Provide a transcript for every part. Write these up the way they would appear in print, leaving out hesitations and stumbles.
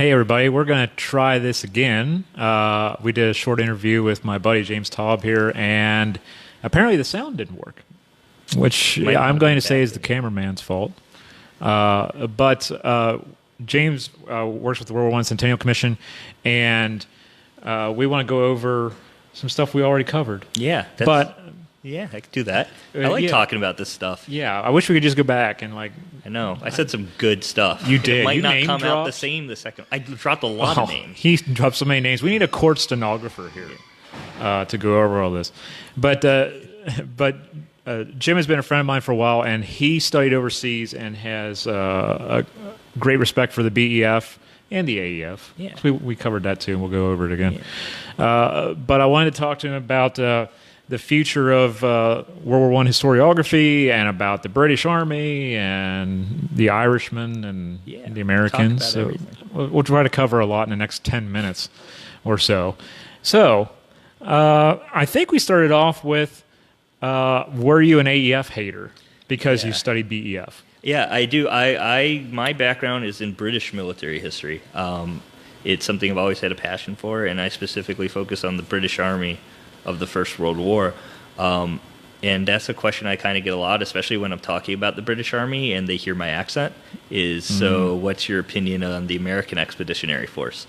Hey, everybody, we're going to try this again. We did a short interview with my buddy James Taub here, and apparently the sound didn't work, which I'm going to say is the cameraman's fault. But James works with the World War I Centennial Commission, and we want to go over some stuff we already covered. Yeah. Yeah, I could do that. I like talking about this stuff. Yeah, I wish we could just go back and I know. I said some good stuff. You did. It might you not name come dropped. out the same the second. I dropped a lot of names. He dropped so many names. We need a court stenographer here to go over all this. But Jim has been a friend of mine for a while, and he studied overseas and has a great respect for the BEF and the AEF. Yeah. So we covered that too, and we'll go over it again. Yeah. But I wanted to talk to him about the future of World War I historiography and about the British Army and the Irishmen and the Americans. So we'll try to cover a lot in the next 10 minutes or so. So I think we started off with, were you an AEF hater because you studied BEF? Yeah, I do. My background is in British military history. It's something I've always had a passion for, and I specifically focus on the British Army of the First World War. And that's a question I kind of get a lot, especially when I'm talking about the British Army and they hear my accent, so what's your opinion on the American Expeditionary Force?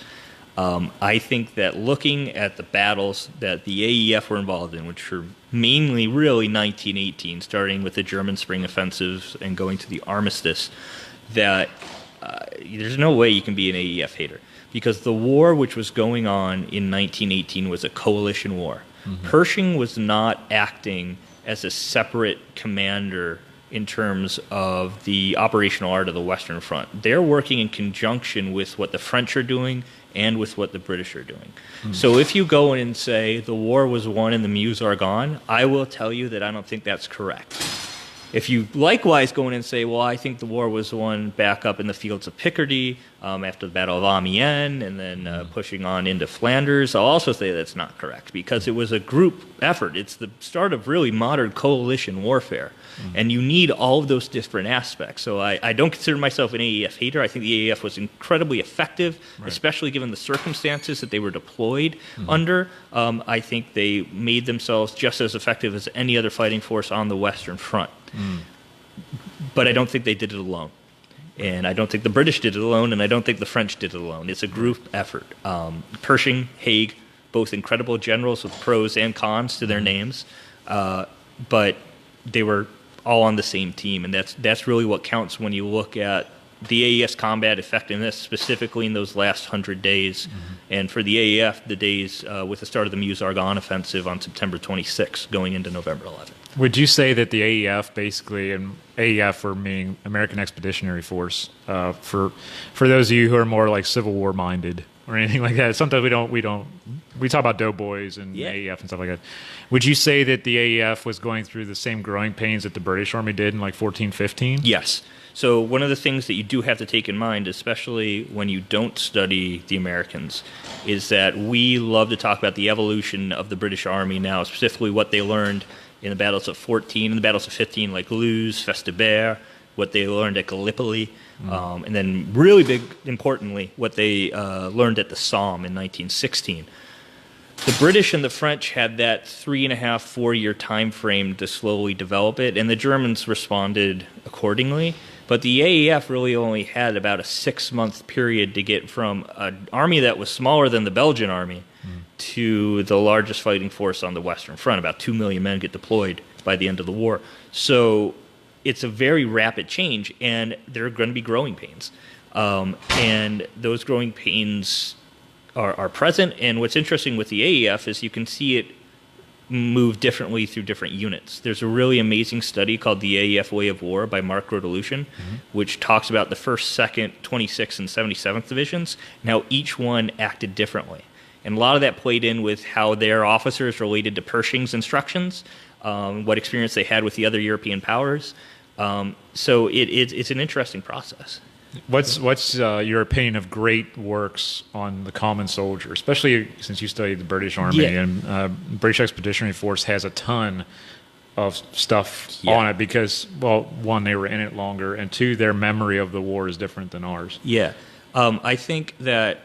I think that looking at the battles that the AEF were involved in, which were mainly really 1918, starting with the German Spring Offensives and going to the Armistice, that there's no way you can be an AEF hater. Because the war which was going on in 1918 was a coalition war. Pershing was not acting as a separate commander in terms of the operational art of the Western Front. They're working in conjunction with what the French are doing and with what the British are doing. So if you go in and say the war was won and the Meuse are gone, I will tell you that I don't think that's correct. If you likewise go in and say, well, I think the war was won back up in the fields of Picardy after the Battle of Amiens and then pushing on into Flanders, I'll also say that's not correct because it was a group effort. It's the start of really modern coalition warfare. And you need all of those different aspects. So I don't consider myself an AEF hater. I think the AEF was incredibly effective, especially given the circumstances that they were deployed under. I think they made themselves just as effective as any other fighting force on the Western Front. But I don't think they did it alone. And I don't think the British did it alone, and I don't think the French did it alone. It's a group effort. Pershing, Haig, both incredible generals with pros and cons to their names, but they were all on the same team, and that's really what counts when you look at the AES combat effectiveness, specifically in those last 100 days. And for the AEF, the days with the start of the Meuse-Argonne offensive on September 26, going into November 11th. Would you say that the AEF basically, and AEF for meaning American Expeditionary Force, for those of you who are more like Civil War minded or anything like that, sometimes we talk about doughboys and AEF and stuff like that. Would you say that the AEF was going through the same growing pains that the British Army did in like 1415? Yes. So one of the things that you do have to take in mind, especially when you don't study the Americans, is that we love to talk about the evolution of the British Army now, specifically what they learned in the battles of 14 and the battles of 15, like Loos, Festubert, what they learned at Gallipoli, and then really big, importantly, what they learned at the Somme in 1916. The British and the French had that 3.5, 4 year time frame to slowly develop it, and the Germans responded accordingly. But the AEF really only had about a 6-month period to get from an army that was smaller than the Belgian army to the largest fighting force on the Western Front. About 2 million men get deployed by the end of the war. So it's a very rapid change, and there are going to be growing pains. And those growing pains are present. And what's interesting with the AEF is you can see it move differently through different units. There's a really amazing study called The AEF Way of War by Mark Rodelucian, which talks about the 1st, 2nd, 26th, and 77th Divisions, and how each one acted differently. And a lot of that played in with how their officers related to Pershing's instructions, what experience they had with the other European powers. So it's an interesting process. What's your opinion of great works on the common soldier, especially since you studied the British Army and British Expeditionary Force has a ton of stuff on it because, well, one, they were in it longer, and two, their memory of the war is different than ours. Yeah. I think that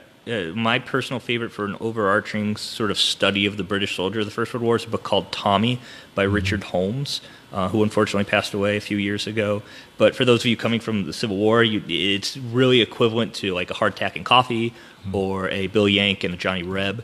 my personal favorite for an overarching sort of study of the British soldier of the First World War is a book called Tommy by Richard Holmes, who unfortunately passed away a few years ago. But for those of you coming from the Civil War, it's really equivalent to like a Hardtack and Coffee or a Bill Yank and a Johnny Reb.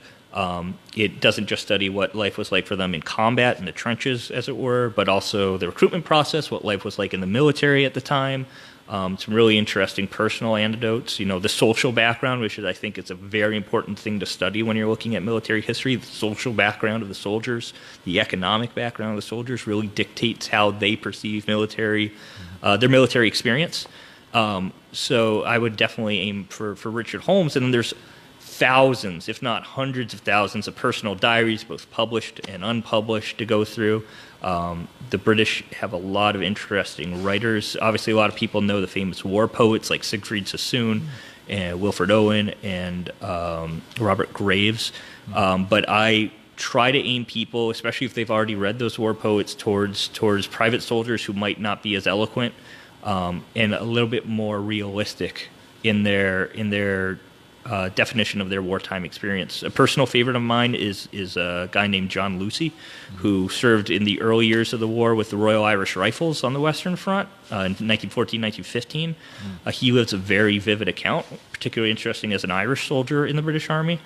It doesn't just study what life was like for them in combat, in the trenches, as it were, but also the recruitment process, what life was like in the military at the time. Some really interesting personal anecdotes, the social background, which is, I think, is a very important thing to study when you're looking at military history. The social background of the soldiers, the economic background of the soldiers really dictates how they perceive their military experience. So I would definitely aim for Richard Holmes. And then there's thousands, if not hundreds of thousands of personal diaries, both published and unpublished, to go through. The British have a lot of interesting writers. Obviously, a lot of people know the famous war poets like Siegfried Sassoon and Wilfred Owen and Robert Graves. But I try to aim people, especially if they've already read those war poets, towards private soldiers who might not be as eloquent and a little bit more realistic in their definition of their wartime experience. A personal favorite of mine is a guy named John Lucy, who served in the early years of the war with the Royal Irish Rifles on the Western Front in 1914, 1915. He lives a very vivid account, particularly interesting as an Irish soldier in the British Army.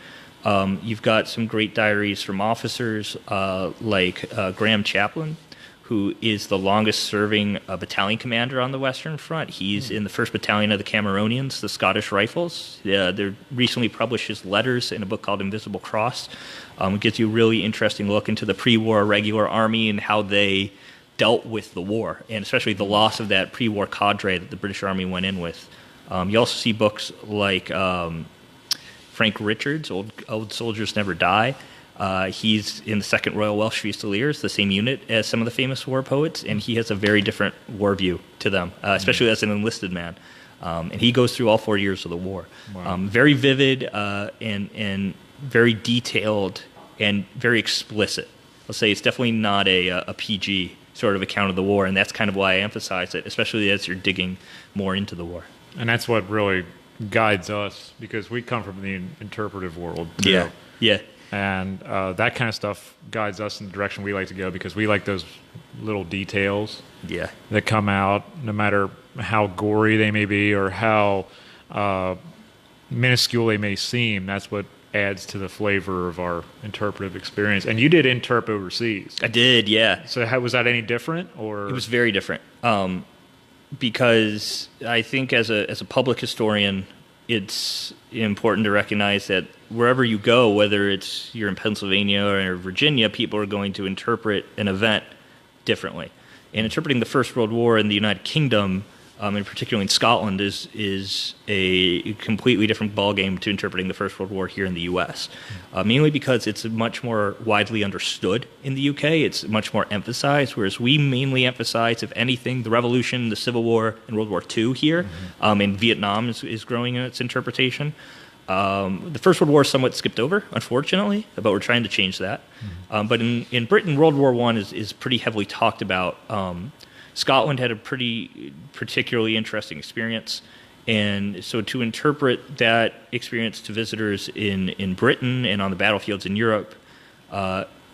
You've got some great diaries from officers like Graham Chaplin, who is the longest-serving battalion commander on the Western Front. He's in the 1st Battalion of the Cameronians, the Scottish Rifles. They recently published his letters in a book called Invisible Cross. It gives you a really interesting look into the pre-war regular army and how they dealt with the war, and especially the loss of that pre-war cadre that the British Army went in with. You also see books like Frank Richards' Old Soldiers Never Die. He's in the 2nd Royal Welsh Fusiliers, the same unit as some of the famous war poets, and he has a very different war view to them, especially as an enlisted man. And he goes through all 4 years of the war. Wow. Very vivid and very detailed and very explicit. I'll say it's definitely not a PG sort of account of the war, and that's kind of why I emphasize it, especially as you're digging more into the war. And that's what really guides us, because we come from the interpretive world. Yeah. And that kind of stuff guides us in the direction we like to go, because we like those little details that come out, no matter how gory they may be or how minuscule they may seem. That's what adds to the flavor of our interpretive experience. And you did interp overseas. I did, yeah. So was that any different? Or? It was very different, because I think as a public historian, it's important to recognize that wherever you go, whether you're in Pennsylvania or Virginia, people are going to interpret an event differently. And interpreting the First World War in the United Kingdom, and particularly in Scotland, is a completely different ballgame to interpreting the First World War here in the U.S., mainly because it's much more widely understood in the U.K. It's much more emphasized, whereas we mainly emphasize, if anything, the Revolution, the Civil War, and World War II here, and Vietnam is growing in its interpretation. The First World War is somewhat skipped over, unfortunately, but we're trying to change that. But in Britain, World War I is pretty heavily talked about. Scotland had a particularly interesting experience, and so to interpret that experience to visitors in Britain and on the battlefields in Europe,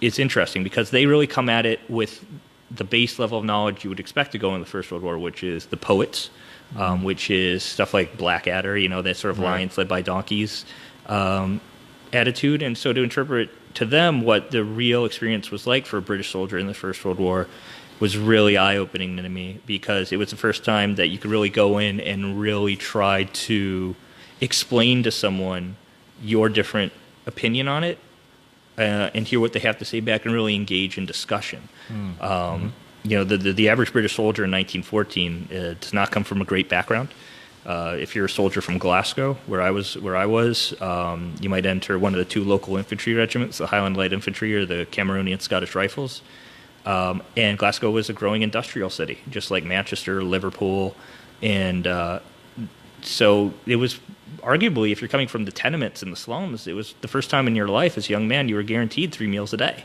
it's interesting because they really come at it with the base level of knowledge you would expect to go in the First World War, which is the poets, which is stuff like Blackadder, that sort of lions led by donkeys attitude. And so to interpret to them what the real experience was like for a British soldier in the First World War was really eye-opening to me, because it was the first time that you could really go in and really try to explain to someone your different opinion on it and hear what they have to say back and really engage in discussion. The average British soldier in 1914 does not come from a great background. If you're a soldier from Glasgow, where I was, you might enter one of the 2 local infantry regiments, the Highland Light Infantry or the Cameronian Scottish Rifles. And Glasgow was a growing industrial city, just like Manchester, Liverpool. And so it was arguably, if you're coming from the tenements and the slums, it was the first time in your life as a young man you were guaranteed 3 meals a day.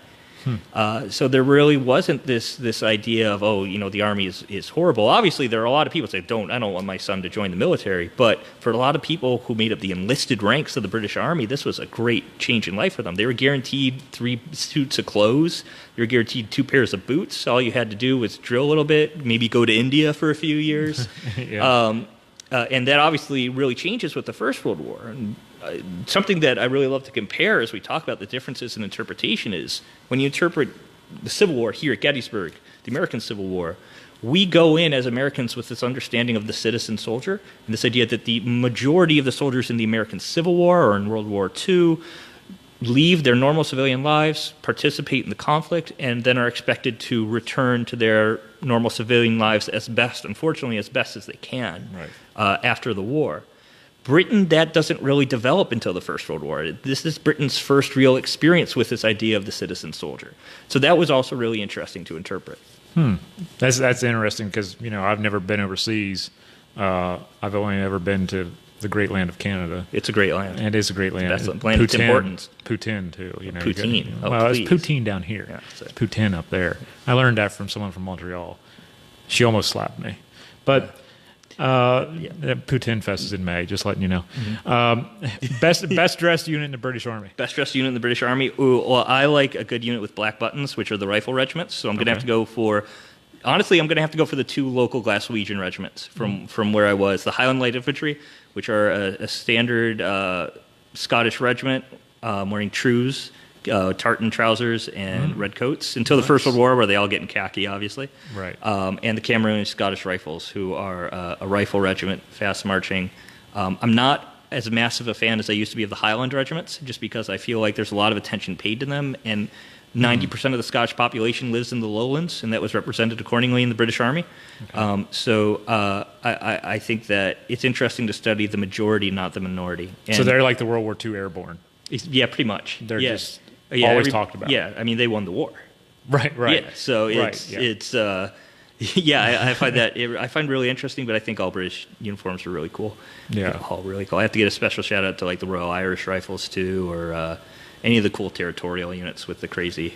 So there really wasn't this idea of, oh, the Army is horrible. Obviously, there are a lot of people who say, I don't want my son to join the military. But for a lot of people who made up the enlisted ranks of the British Army, this was a great change in life for them. They were guaranteed 3 suits of clothes. They were guaranteed 2 pairs of boots. All you had to do was drill a little bit, maybe go to India for a few years. And that obviously really changes with the First World War. And something that I really love to compare as we talk about the differences in interpretation is when you interpret the Civil War here at Gettysburg, the American Civil War, we go in as Americans with this understanding of the citizen soldier and this idea that the majority of the soldiers in the American Civil War or in World War II leave their normal civilian lives, participate in the conflict, and then are expected to return to their normal civilian lives unfortunately, as best as they can after the war. Britain, that doesn't really develop until the First World War. This is Britain's first real experience with this idea of the citizen soldier. So that was also really interesting to interpret. That's interesting because, I've never been overseas. I've only ever been to the great land of Canada. It's a great land. It is a great land. That's the land of Tim Hortons. Poutine, too. Poutine. It's poutine down here. Yeah, it's poutine up there. I learned that from someone from Montreal. She almost slapped me. But Poutine Fest is in May, just letting you know. Best dressed unit in the British Army. Best dressed unit in the British Army? Ooh, well, I like a good unit with black buttons, which are the rifle regiments. So I'm going to have to go for... Honestly, I'm going to have to go for the 2 local Glaswegian regiments from where I was. The Highland Light Infantry, which are a standard Scottish regiment wearing trews, tartan trousers, and red coats until the First World War, where they all get in khaki, obviously. Right. And the Cameroon Scottish Rifles, who are a rifle regiment, fast marching. I'm not as massive a fan as I used to be of the Highland regiments, just because I feel like there's a lot of attention paid to them, and 90% of the Scottish population lives in the lowlands, and that was represented accordingly in the British Army. Okay. I think that it's interesting to study the majority, not the minority. And so they're like the World War II airborne. Yeah, pretty much. They're just always talked about. Yeah, I mean, they won the war. Right. Yeah, so I find that I find really interesting, but I think all British uniforms are really cool. Yeah, all really cool. I have to get a special shout out to like the Royal Irish Rifles too, or any of the cool territorial units with the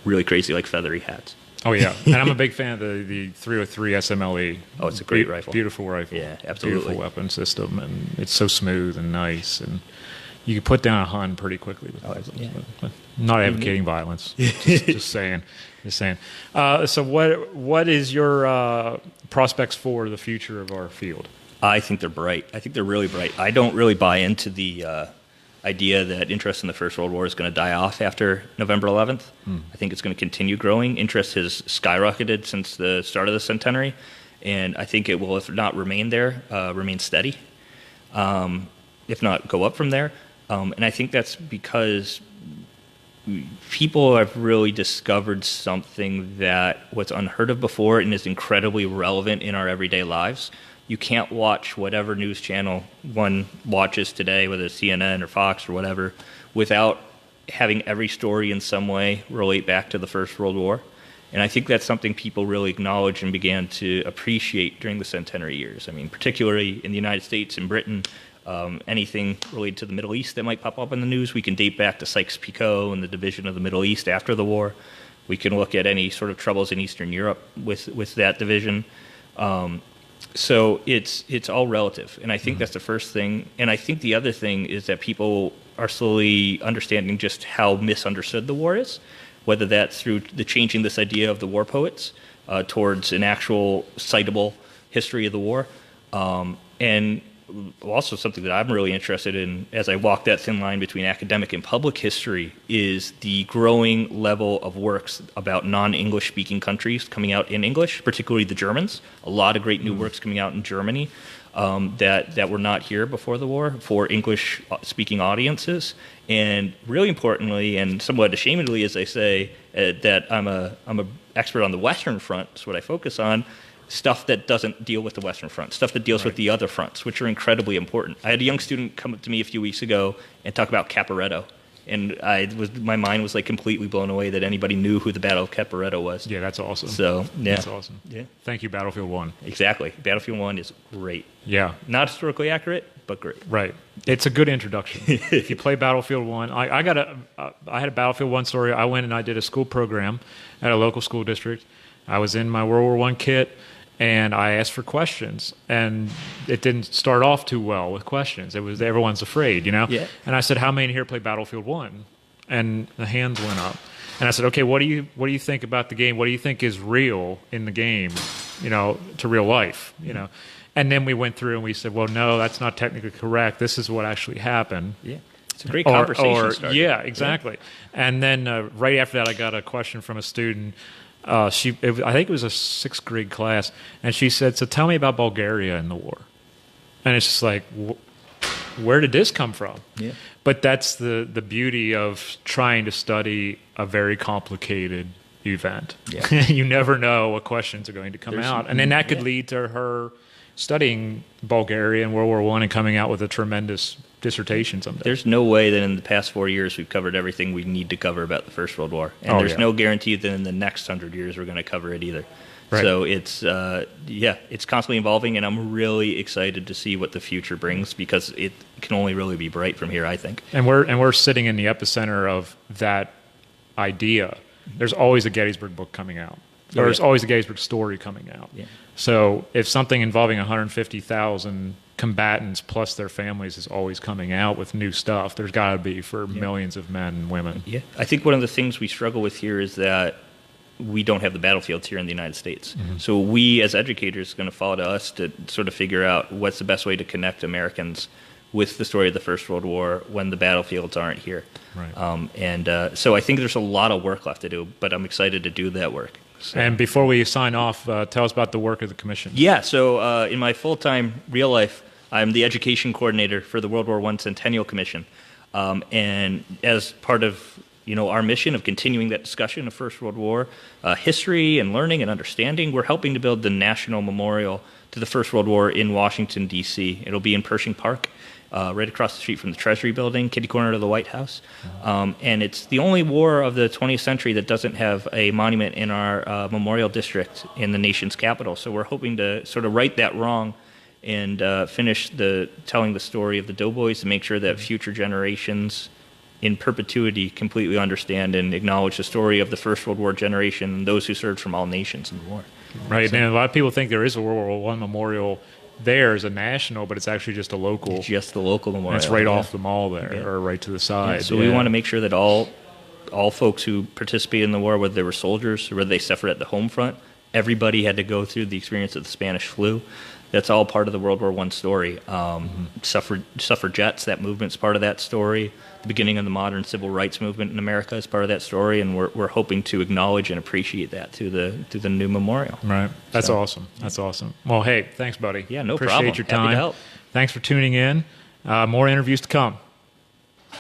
really crazy like feathery hats. Oh yeah, and I'm a big fan of the 303 SMLE. Oh, it's a great rifle. Beautiful rifle. Yeah, absolutely. Beautiful weapon system, and it's so smooth and nice, and you can put down a Hun pretty quickly with those. Yeah. But not advocating violence. just saying. So what is your prospects for the future of our field? I think they're bright. I think they're really bright. I don't really buy into the idea that interest in the First World War is going to die off after November 11th. I think it's going to continue growing. Interest has skyrocketed since the start of the centenary, and I think it will, if not remain there, remain steady, if not go up from there. And I think that's because people have really discovered something that was unheard of before and is incredibly relevant in our everyday lives. You can't watch whatever news channel one watches today, whether it's CNN or Fox or whatever, without having every story in some way relate back to the First World War. And I think that's something people really acknowledged and began to appreciate during the centenary years. I mean, particularly in the United States and Britain, anything related to the Middle East that might pop up in the news, we can date back to Sykes-Picot and the division of the Middle East after the war. We can look at any sort of troubles in Eastern Europe with that division. So it's all relative, and I think that's the first thing. And I think the other thing is that people are slowly understanding just how misunderstood the war is, whether that's through the changing this idea of the war poets towards an actual citable history of the war, and also something that I'm really interested in as I walk that thin line between academic and public history is the growing level of works about non-English speaking countries coming out in English, particularly the Germans. A lot of great new works coming out in Germany that were not here before the war for English speaking audiences. And really importantly, and somewhat ashamedly, as I say, that I'm a expert on the Western Front, is what I focus on. Stuff that doesn't deal with the Western Front, stuff that deals with the other fronts, which are incredibly important. I had a young student come up to me a few weeks ago and talk about Caporetto, and my mind was like completely blown away that anybody knew who the Battle of Caporetto was. Yeah, that's awesome. So yeah, that's awesome. Yeah, thank you, Battlefield 1. Exactly, Battlefield 1 is great. Yeah, not historically accurate, but great. Right. It's a good introduction. If you play Battlefield 1, I had a Battlefield 1 story. I went and I did a school program at a local school district. I was in my World War I kit, and I asked for questions, and it didn't start off too well with questions. It was everyone's afraid, you know? Yeah. And I said, how many here play Battlefield 1? And the hands went up. And I said, okay, what do you think about the game? What do you think is real in the game, you know, to real life, you know? And then we went through and we said, well, no, that's not technically correct. This is what actually happened. Yeah. It's a great conversation starter. Yeah, exactly. Yeah. And then right after that, I got a question from a student. I think it was a 6th grade class, and she said, so tell me about Bulgaria in the war. And it's just like, where did this come from? Yeah. But that's the beauty of trying to study a very complicated event. Yeah. You never know what questions are going to come out. And then that could lead to her studying Bulgaria and World War I and coming out with a tremendous dissertation someday. There's no way that in the past 4 years we've covered everything we need to cover about the First World War. And there's no guarantee that in the next 100 years we're going to cover it either. Right. So it's it's constantly evolving, and I'm really excited to see what the future brings, because it can only really be bright from here, I think. And we're sitting in the epicenter of that idea. There's always a Gettysburg book coming out. There's always a Gettysburg story coming out. Yeah. So if something involving 150,000 combatants plus their families is always coming out with new stuff, there's got to be for millions of men and women. Yeah, I think one of the things we struggle with here is that we don't have the battlefields here in the United States. Mm-hmm. So we as educators are going to follow to us to sort of figure out what's the best way to connect Americans with the story of the First World War when the battlefields aren't here. Right. So I think there's a lot of work left to do, but I'm excited to do that work. So. And before we sign off, tell us about the work of the commission. Yeah, so in my full-time real life, I'm the education coordinator for the World War I Centennial Commission. And as part of our mission of continuing that discussion of First World War history and learning and understanding, we're helping to build the National Memorial to the First World War in Washington, D.C. It'll be in Pershing Park, right across the street from the Treasury Building, kitty corner to the White House. And it's the only war of the 20th century that doesn't have a monument in our memorial district in the nation's capital. So we're hoping to sort of right that wrong and finish telling the story of the Doughboys to make sure that future generations in perpetuity completely understand and acknowledge the story of the First World War generation and those who served from all nations in the war. Right, and a lot of people think there is a World War I memorial there as a national, but it's actually just a local. It's just the local memorial. And it's right off the mall there, or right to the side. Yeah, so we want to make sure that all folks who participated in the war, whether they were soldiers or whether they suffered at the home front, everybody had to go through the experience of the Spanish flu. That's all part of the World War I story. Suffragettes, that movement's part of that story. The beginning of the modern civil rights movement in America is part of that story, and we're hoping to acknowledge and appreciate that through the new memorial. Right. That's awesome. That's awesome. Well, hey, thanks, buddy. Yeah, no Appreciate problem. Your time. Happy to help. Thanks for tuning in. More interviews to come.